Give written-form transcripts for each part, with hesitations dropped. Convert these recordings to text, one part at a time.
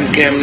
MKM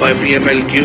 PMLQ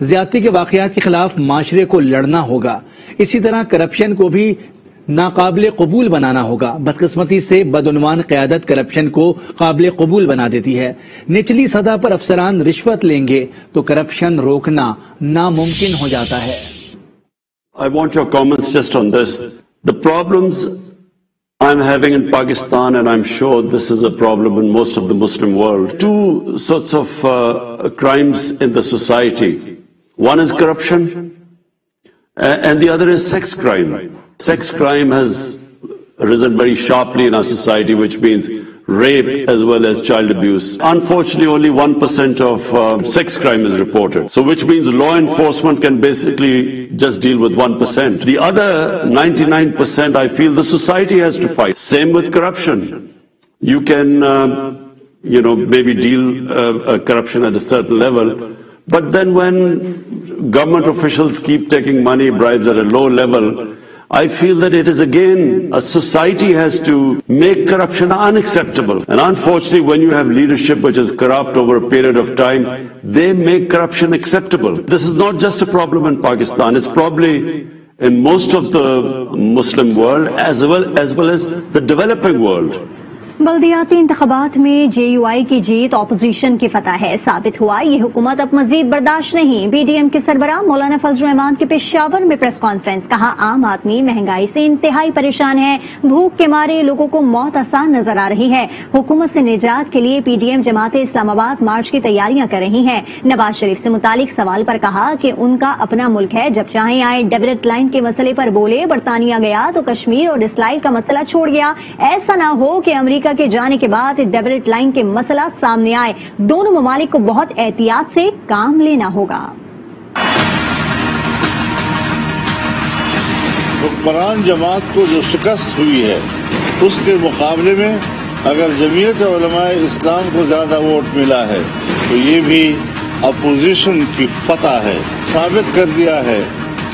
زیادتی کے واقعات کے خلاف معاشرے کو لڑنا ہوگا. اسی طرح کرپشن کو بھی ناقابل قبول بنانا ہوگا. بدقسمتی سے بدعنوان قیادت کرپشن کو قابل قبول بنا دیتی ہے. نچلی سطح پر افسران رشوت لیں گے تو کرپشن روکنا ناممکن ہو جاتا ہے. I want your comments just on this. The problems I'm having in Pakistan, and I'm sure this is a problem in most of the Muslim world, two sorts of crimes in the society. One is corruption, and the other is sex crime. Sex crime has risen very sharply in our society, which means rape as well as child abuse. Unfortunately, only 1% of sex crime is reported. So which means law enforcement can basically just deal with 1%. The other 99%, I feel the society has to fight. Same with corruption. You can, maybe deal corruption at a certain level. But then when government officials keep taking money, bribes at a low level, I feel that it is again, a society has to make corruption unacceptable. And unfortunately, when you have leadership which is corrupt over a period of time, they make corruption acceptable. This is not just a problem in Pakistan. It's probably in most of the Muslim world as well as the developing world. بلدیاتی انتخابات میں جے you آئی کی جیت opposition کی فتح ہے. ثابت ہوا یہ حکومت اب مزید برداشت نہیں. پی ڈی ایم کے سربراہ مولانا فضل الرحمان کے پشاور میں پریس کانفرنس. کہا عام آدمی مہنگائی سے انتہائی پریشان ہے. بھوک کے مارے لوگوں کو موت آسان نظر آ رہی ہے. حکومت سے نجات کے لیے پی ڈی ایم جماعت اسلام آباد مارچ کی تیاریاں کر رہی ہیں. نواز شریف سے متعلق سوال پر کہا کہ ان کا اپنا ملک ہے, جب چاہیں آئے. ڈیویلٹ لائن کے مسئلے پر بولے برطانیہ گیا تو کشمیر اور اسرائیل کا مسئلہ چھوڑ گیا. ایسا نہ ہو کہ امریکہ کے جانے کے بعد ڈیویلٹ لائن کے مسئلہ سامنے آئے. دونوں ممالک کو بہت احتیاط سے کام لینا ہوگا. حکمران جماعت کو جو شکست ہوئی ہے اس کے مقابلے میں اگر جمعیت علماء اسلام کو زیادہ ووٹ ملا ہے تو یہ بھی اپوزیشن کی فتح ہے. ثابت کر دیا ہے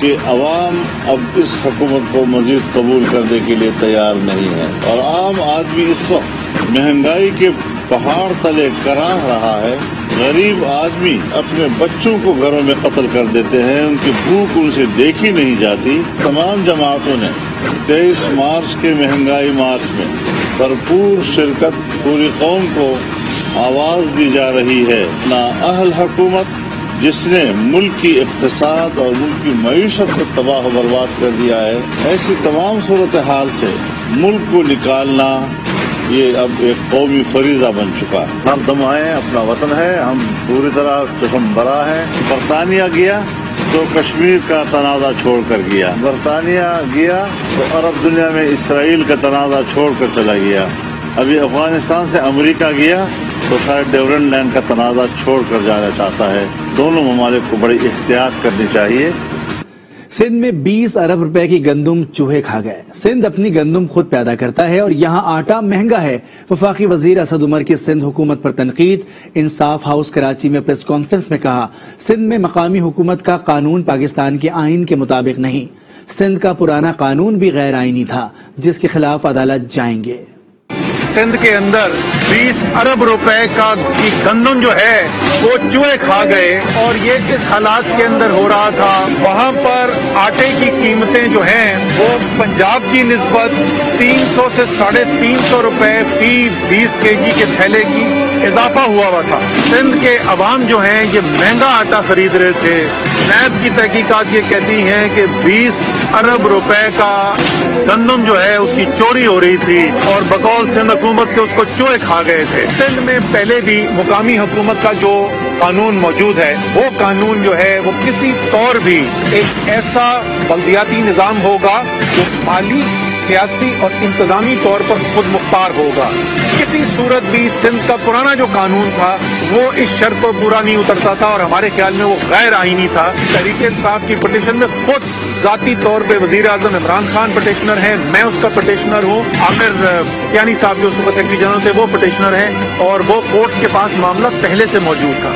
کہ عوام اب اس حکومت کو مزید قبول کرنے کے لیے تیار نہیں ہے. اور عام آدمی اس وقت مہنگائی کے پہاڑ تلے کراہ رہا ہے. غریب آدمی اپنے بچوں کو گھروں میں قتل کر دیتے ہیں, ان کی بھوک ان سے دیکھی نہیں جاتی. تمام جماعتوں نے 23 مارچ کے مہنگائی مارچ میں بھرپور شرکت, پوری قوم کو آواز دی جا رہی ہے. نااہل حکومت جس نے ملک کی اقتصاد اور ملک کی معیشت کو تباہ و برباد کر دیا ہے, ایسی تمام صورتحال سے ملک کو نکالنا یہ اب ایک قومی فریضہ بن چکا ہے. ہم دم آئے, اپنا وطن ہے, ہم پوری طرح چشم برا ہے. برطانیہ گیا تو کشمیر کا تنازع چھوڑ کر گیا. برطانیہ گیا تو عرب دنیا میں اسرائیل کا تنازع چھوڑ کر چلا گیا. ابھی افغانستان سے امریکہ گیا تو شاید ڈیویلٹ لائن کا تنازع چھوڑ کر جانا چاہتا ہے. دونوں ممالک کو بڑی احتیاط کرنی چاہیے. سندھ میں 20 ارب روپے کی گندم چوہے کھا گئے. سندھ اپنی گندم خود پیدا کرتا ہے اور یہاں آٹا مہنگا ہے. وفاقی وزیر اسد عمر کی سندھ حکومت پر تنقید. انصاف ہاؤس کراچی میں پریس کانفرنس میں کہا سندھ میں مقامی حکومت کا قانون پاکستان کے آئین کے مطابق نہیں. سندھ کا پرانا قانون بھی غیر آئینی تھا جس کے خلاف عدالت جائیں گے. سندھ کے اندر 20 ارب روپے کی گندم جو ہے وہ چوہے کھا گئے اور یہ اس حالات کے اندر ہو رہا تھا. وہاں پر آٹے کی قیمتیں جو ہیں وہ پنجاب کی نسبت 300 سے 350 روپے فی 20 kg کے تھیلے کی اضافہ ہوا تھا. سندھ کے عوام جو ہیں یہ مہنگا آٹا خرید رہے تھے. نیب کی تحقیقات یہ کہتی ہیں کہ 20 ارب روپے کا گندم جو ہے اس کی چوری ہو رہی تھی اور بقول سندھ حکومت کے اس کو چوہے کھا گئے تھے. سندھ میں پہلے بھی مقامی حکومت کا جو قانون موجود ہے وہ قانون جو ہے وہ کسی طور بھی ایک ایسا بلدیاتی نظام ہوگا جو مالی, سیاسی اور انتظامی طور پر خود مختار ہوگا. کسی صورت بھی سندھ کا پرانا جو قانون تھا وہ اس شرط کو پورا نہیں اترتا تھا اور ہمارے خیال میں وہ غیر آئینی تھا. تحریک انصاف کی پٹیشن میں خود ذاتی طور پہ وزیر اعظم عمران خان پٹیشنر ہیں, میں اس کا پٹیشنر ہوں, عامر یعنی صاحب جو صوبہ سیکرٹری جنرل تھے وہ پٹیشنر ہیں اور وہ کورٹس کے پاس معاملہ پہلے سے موجود تھا.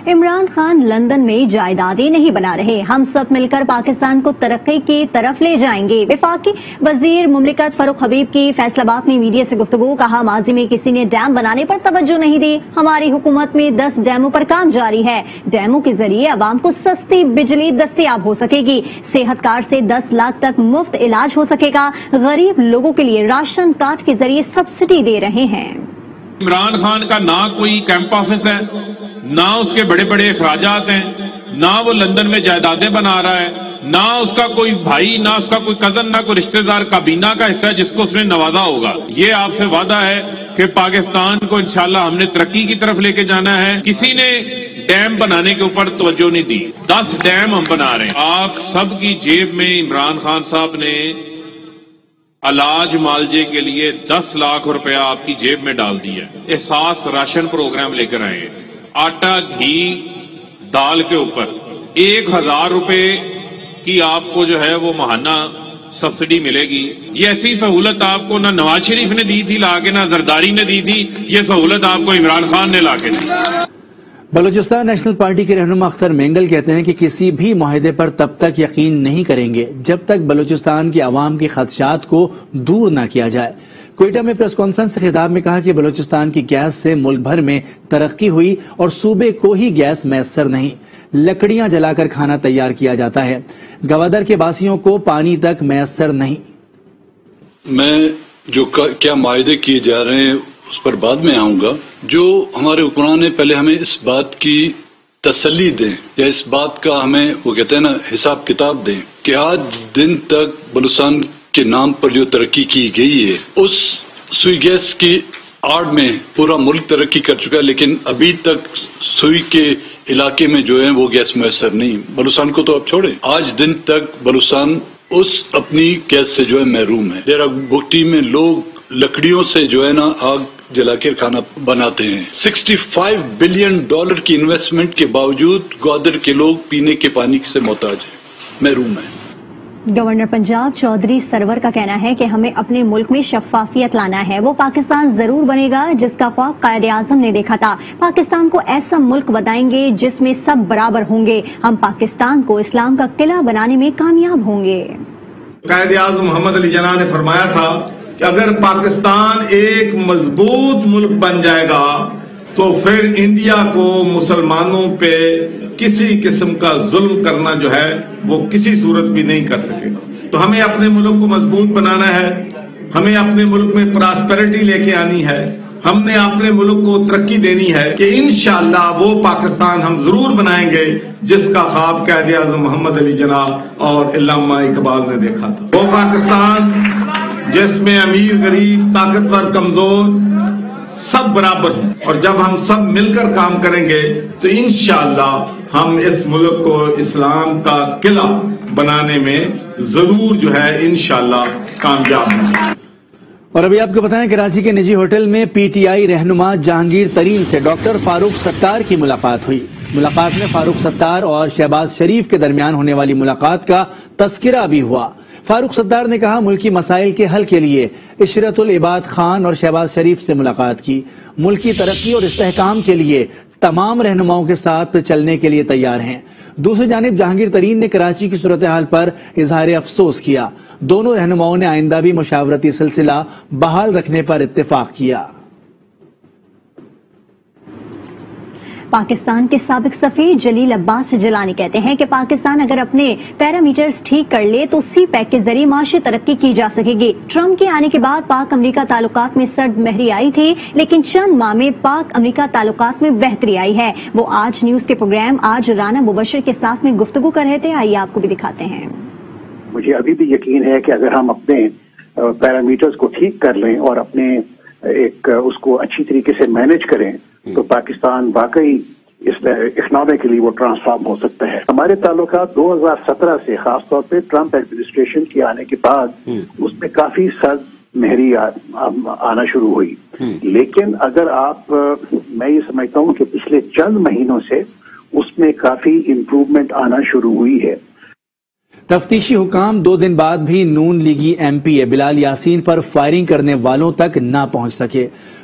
عمران خان لندن میں جائیدادیں نہیں بنا رہے، ہم سب مل کر پاکستان کو ترقی کی طرف لے جائیں گے۔ وفاقی وزیر مملکت فاروق حبیب کی فیصل آباد میں میڈیا سے گفتگو، کہا ماضی میں کسی نے ڈیم بنانے پر توجہ نہیں دی، ہماری حکومت میں 10 ڈیموں پر کام جاری ہے، ڈیموں کے ذریعے عوام کو سستی بجلی دستیاب ہو سکے گی، صحت کارڈ سے 10 لاکھ تک مفت علاج ہو سکے گا، غریب لوگوں کے لیے راشن کارڈ کے ذریعے سبسڈی دے رہے ہیں۔ عمران خان کا نہ کوئی کیمپ آفس ہے، نہ اس کے بڑے بڑے اخراجات ہیں، نہ وہ لندن میں جائیدادیں بنا رہا ہے، نہ اس کا کوئی بھائی، نہ اس کا کوئی کزن، نہ کوئی رشتہ دار کابینہ کا حصہ ہے جس کو اس نے نوازا ہوگا۔ یہ آپ سے وعدہ ہے کہ پاکستان کو انشاءاللہ ہم نے ترقی کی طرف لے کے جانا ہے۔ کسی نے ڈیم بنانے کے اوپر توجہ نہیں دی، 10 ڈیم ہم بنا رہے ہیں۔ آپ سب کی جیب میں عمران خان صاحب نے علاج معالجے کے لیے 10 لاکھ روپیہ آپ کی جیب میں ڈال دیا ہے۔ احساس راشن پروگرام لے کر آئے ہیں، آٹا، گھی، دال کے اوپر 1000 روپے کی آپ کو جو ہے وہ ماہانہ سبسڈی ملے گی۔ یہ ایسی سہولت آپ کو نہ نواز شریف نے دی تھی لا کے، نہ زرداری نے دی تھی، یہ سہولت آپ کو عمران خان نے لا کے دی۔ بلوچستان نیشنل پارٹی کے رہنما اختر مینگل کہتے ہیں کہ کسی بھی معاہدے پر تب تک یقین نہیں کریں گے جب تک بلوچستان کے عوام کے خدشات کو دور نہ کیا جائے۔ کوئٹہ میں پریس کانفرنس سے خطاب میں کہا کہ بلوچستان کی گیس سے ملک بھر میں ترقی ہوئی اور صوبے کو ہی گیس میسر نہیں، لکڑیاں جلا کر کھانا تیار کیا جاتا ہے، گوادر کے باسیوں کو پانی تک میسر نہیں۔ میں جو کیا معاہدے کیے جا رہے ہیں اس پر بعد میں آؤں گا۔ جو ہمارے حکمران نے پہلے ہمیں اس بات کی تسلی دیں یا اس بات کا ہمیں وہ کہتے ہیں نا حساب کتاب دیں کہ آج دن تک بلوچستان کے نام پر جو ترقی کی گئی ہے اس سوئی گیس کی آڑ میں پورا ملک ترقی کر چکا ہے، لیکن ابھی تک سوئی کے علاقے میں جو ہے وہ گیس میسر نہیں۔ بلوچستان کو تو اب چھوڑیں، آج دن تک بلوچستان اس اپنی گیس سے جو ہے محروم ہے۔ ڈیرہ بگٹی میں لوگ لکڑیوں سے جو ہے نا آگ جلا کے کھانا بناتے ہیں۔ $65 بلین کی انویسٹمنٹ کے باوجود گوادر کے لوگ پینے کے پانی سے محتاج ہیں، محروم ہیں۔ گورنر پنجاب چودھری سرور کا کہنا ہے کہ ہمیں اپنے ملک میں شفافیت لانا ہے، وہ پاکستان ضرور بنے گا جس کا خواب قائد اعظم نے دیکھا تھا۔ پاکستان کو ایسا ملک بتائیں گے جس میں سب برابر ہوں گے، ہم پاکستان کو اسلام کا قلعہ بنانے میں کامیاب ہوں گے۔ قائد اعظم محمد علی جناح نے فرمایا تھا کہ اگر پاکستان ایک مضبوط ملک بن جائے گا تو پھر انڈیا کو مسلمانوں پہ کسی قسم کا ظلم کرنا جو ہے وہ کسی صورت بھی نہیں کر سکے گا۔ تو ہمیں اپنے ملک کو مضبوط بنانا ہے، ہمیں اپنے ملک میں پراسپیرٹی لے کے آنی ہے، ہم نے اپنے ملک کو ترقی دینی ہے کہ انشاءاللہ وہ پاکستان ہم ضرور بنائیں گے جس کا خواب قائد اعظم محمد علی جناح اور علامہ اقبال نے دیکھا تھا۔ وہ پاکستان جس میں امیر غریب طاقتور کمزور سب برابر ہیں، اور جب ہم سب مل کر کام کریں گے تو انشاءاللہ ہم اس ملک کو اسلام کا قلعہ بنانے میں ضرور جو ہے انشاءاللہ کامیاب ہوں گے۔ اور ابھی آپ کو بتائیں کراچی کے نجی ہوٹل میں پی ٹی آئی رہنما جہانگیر ترین سے ڈاکٹر فاروق ستار کی ملاقات ہوئی۔ ملاقات میں فاروق ستار اور شہباز شریف کے درمیان ہونے والی ملاقات کا تذکرہ بھی ہوا۔ فاروق ستار نے کہا ملکی مسائل کے حل کے لیے عشرت العباد خان اور شہباز شریف سے ملاقات کی، ملکی ترقی اور استحکام کے لیے تمام رہنماؤں کے ساتھ چلنے کے لیے تیار ہیں۔ دوسری جانب جہانگیر ترین نے کراچی کی صورتحال پر اظہار افسوس کیا۔ دونوں رہنماؤں نے آئندہ بھی مشاورتی سلسلہ بحال رکھنے پر اتفاق کیا۔ پاکستان کے سابق سفیر جلیل عباس جیلانی کہتے ہیں کہ پاکستان اگر اپنے پیرامیٹرز ٹھیک کر لے تو سی پیک کے ذریعے معاشی ترقی کی جا سکے گی۔ ٹرمپ کے آنے کے بعد پاک امریکہ تعلقات میں سرد مہری آئی تھی، لیکن چند ماہ میں پاک امریکہ تعلقات میں بہتری آئی ہے۔ وہ آج نیوز کے پروگرام آج رانا مبشر کے ساتھ میں گفتگو کر رہے تھے، آئیے آپ کو بھی دکھاتے ہیں۔ مجھے ابھی بھی یقین ہے کہ اگر ہم اپنے پیرامیٹرز کو ٹھیک کر لیں اور اپنے اس کو اچھی طریقے سے مینج کریں تو پاکستان واقعی اکنامکلی وہ ٹرانسفارم ہو سکتا ہے۔ ہمارے تعلقات 2017 سے خاص طور پہ ٹرمپ ایڈمنسٹریشن کے آنے کے بعد اس میں کافی سرد مہری آنا شروع ہوئی، لیکن اگر میں یہ سمجھتا ہوں کہ پچھلے چند مہینوں سے اس میں کافی امپروومنٹ آنا شروع ہوئی ہے۔ تفتیشی حکام 2 دن بعد بھی نون لیگی ایم پی بلال یاسین پر فائرنگ کرنے والوں تک نہ پہنچ سکے۔